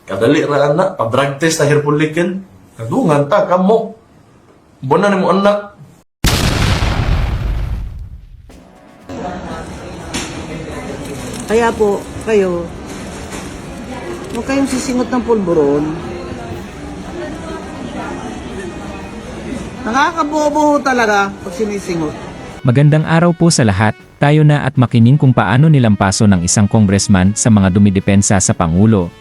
Kadali ra anak, pa-drug test na herpulikin. Kadungan ta, kamo. Buwan na mo anak. Kaya po, kayo, huwag kayong sisingot ng pulburon. Nakakabobo talaga pag sinisingot. Magandang araw po sa lahat, tayo na at makinig kung paano nilampaso ng isang congressman sa mga dumidepensa sa Pangulo.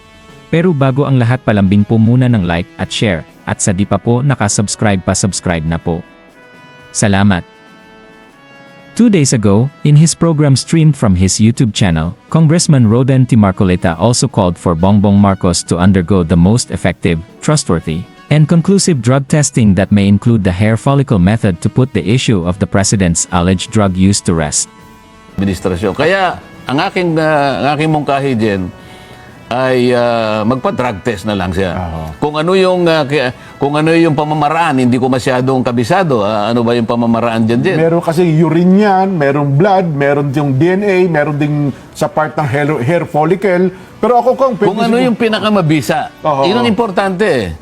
Pero bago ang lahat palambing po muna ng like at share, at sa di pa po nakasubscribe pa subscribe na po. Salamat! 2 days ago, in his program streamed from his YouTube channel, Congressman Rodan T. Marcoleta also called for Bongbong Marcos to undergo the most effective, trustworthy, and conclusive drug testing that may include the hair follicle method to put the issue of the president's alleged drug use to rest. Administrasyon. Kaya ang aking mungkahi dyan ay magpa-drug test na lang siya. Kung ano yung pamamaraan, hindi ko masyadong kabisado. Ano ba yung pamamaraan dyan? Meron kasi urine yan, merong blood, meron yung DNA, meron ding sa part ng hair follicle. Pero ako kung ano yung pinakamabisa, yun ang importante.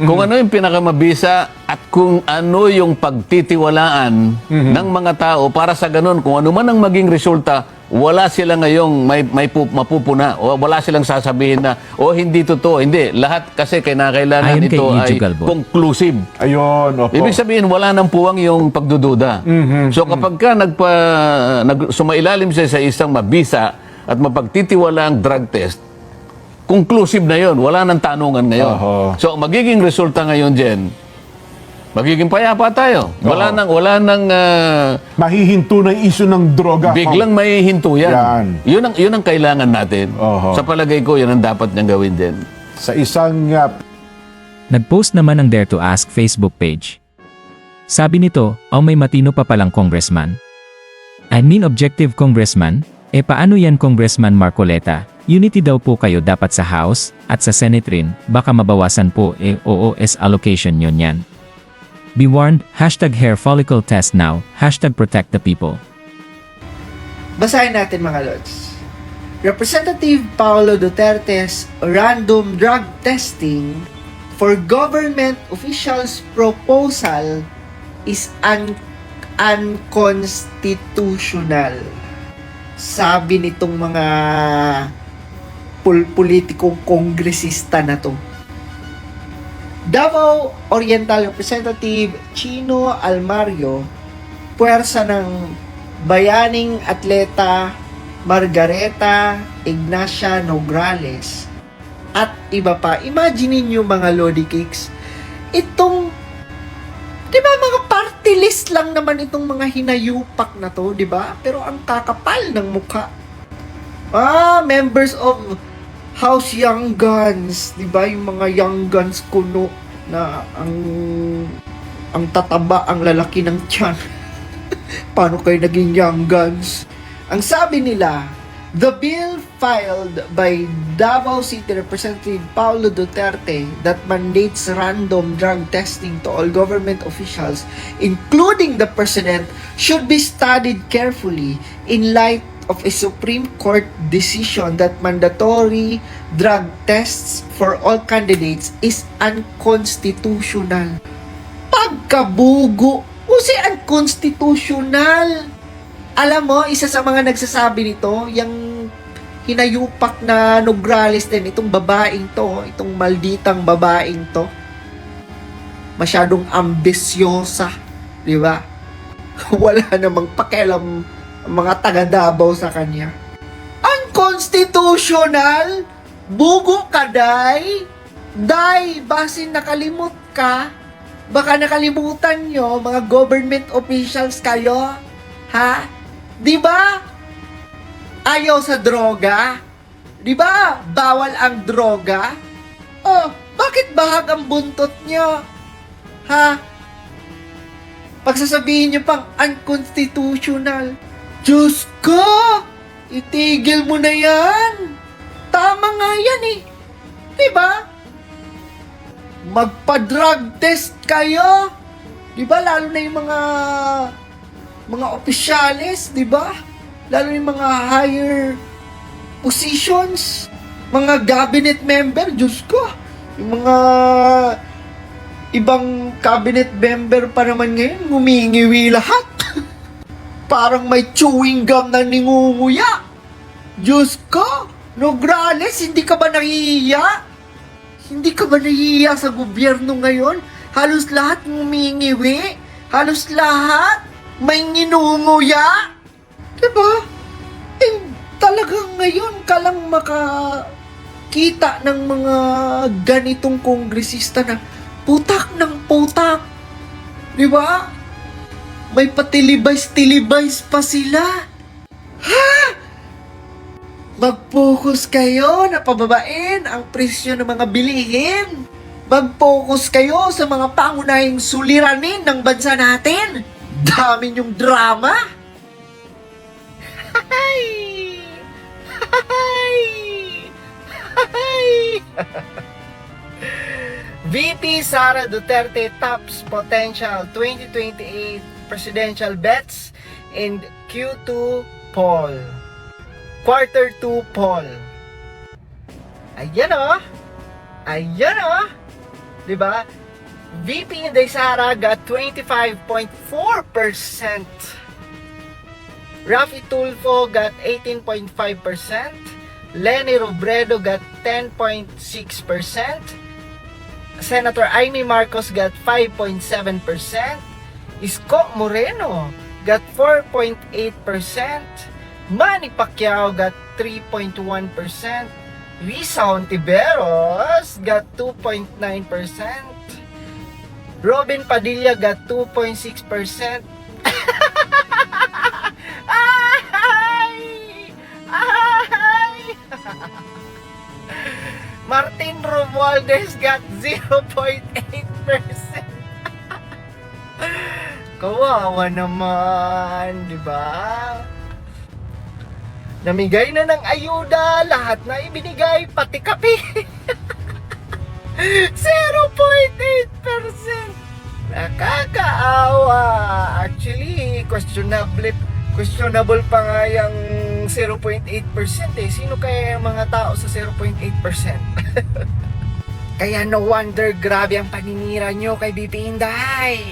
Kung ano yung pinakamabisa at kung ano yung pagtitiwalaan ng mga tao para sa ganun, kung ano man ang maging resulta, wala sila ngayong mapupuna o wala silang sasabihin na hindi totoo. Hindi, lahat kasi kailangan Ayon kay ito ay Galbo, conclusive. Ayun, opo. Ibig sabihin wala nang puwang yung pagdududa. So kapag ka sumailalim siya sa isang mabisa at mapagtitiwala ang drug test, conclusive na yon, wala nang tanungan ngayon. So magiging resulta ngayon dyan, magiging payapa tayo. Wala nang mahihinto na issue ng droga. Biglang mahihinto yan. Yun ang kailangan natin. Sa palagay ko, yun ang dapat niyang gawin din. Sa isang nagpost naman ang Dare to Ask Facebook page. Sabi nito, may matino pa palang congressman. I mean objective congressman? Paano yan Congressman Marcoleta? Unity daw po kayo dapat sa House, at sa Senate rin, baka mabawasan po OOS allocation yun yan. Be warned, #hair follicle test now, #protect the people. Basahin natin mga lods. Representative Paolo Duterte's random drug testing for government officials proposal is unconstitutional. Sabi nitong mga politikong kongresista na to. Davao Oriental Representative Chino Almario, puwersa ng bayaning atleta Margareta Ignacia Nograles, at iba pa. Imagine niyo mga Lodi Cakes, itong, di ba mga party list lang naman itong mga hinayupak na to, di ba? Pero ang kakapal ng mukha. Members of House Young Guns, di ba? Yung mga Young Guns kuno na ang tataba, ang lalaki ng tiyan. Paano kayo naging Young Guns? Ang sabi nila, the bill filed by Davao City Representative Paulo Duterte that mandates random drug testing to all government officials, including the President, should be studied carefully in light of a Supreme Court decision that mandatory drug tests for all candidates is unconstitutional. Pagkabugo! Kasi unconstitutional! Alam mo, isa sa mga nagsasabi nito, yung hinayupak na Nograles din, itong babaeng to, itong malditang babaeng to. Masyadong ambisyosa, di ba? Wala namang pakialam mga taga-Davao sa kanya. Unconstitutional? Bugo ka, Day? Day, basin nakalimot ka? Baka nakalimutan nyo, mga government officials kayo? Ha? Di ba? Ayaw sa droga? Di ba? Bawal ang droga? Bakit bahag ang buntot nyo? Ha? Pagsasabihin nyo pang unconstitutional. Diyos ko! Itigil mo na yan! Tama nga yan eh. Diba? Magpa-drug test kayo. Diba? Lalo na yung mga opisyalis, diba? Lalo na yung mga higher positions. Mga cabinet member, Diyos ko. Yung mga ibang cabinet member pa naman ngayon, ngumingiwi lahat. Parang may chewing gum na ningunguya. Diyos ko, Nograles, hindi ka ba nahihiya? Hindi ka ba nahihiya sa gobyerno ngayon? Halos lahat ngumingiwi. Halos lahat may nginunguya. Diba? Talagang ngayon ka lang makakita ng mga ganitong kongresista na putak ng putak. Diba? May patilibays-tilibays pa sila. Ha? Mag-focus kayo na pababain ang presyo ng mga bilihin. Mag-focus kayo sa mga pangunahing suliranin ng bansa natin. Dami niyong drama. Hay! Hay! Hay! VP Sara Duterte tops potential 2028 presidential bets in Q2 poll. Quarter 2 poll. Ayan o. Ayan o. Diba? VP Inday Sara got 25.4%. Raffy Tulfo got 18.5%. Leni Robredo got 10.6%. Senator Amy Marcos got 5.7%. Isko Moreno got 4.8%. Manny Pacquiao got 3.1%. Risa Hontiveros got 2.9%. Robin Padilla got 2.6%. Ay! Ay! Martin Romualdez got 0.8%. Kawawa naman, di ba? Namigay na ng ayuda, lahat na ibinigay, pati kape. 0.8%. Nakakaawa. Actually, questionable pa nga yung 0.8% eh. Sino kaya yung mga tao sa 0.8%? Kaya no wonder grabe ang paninira nyo kay BP Inday.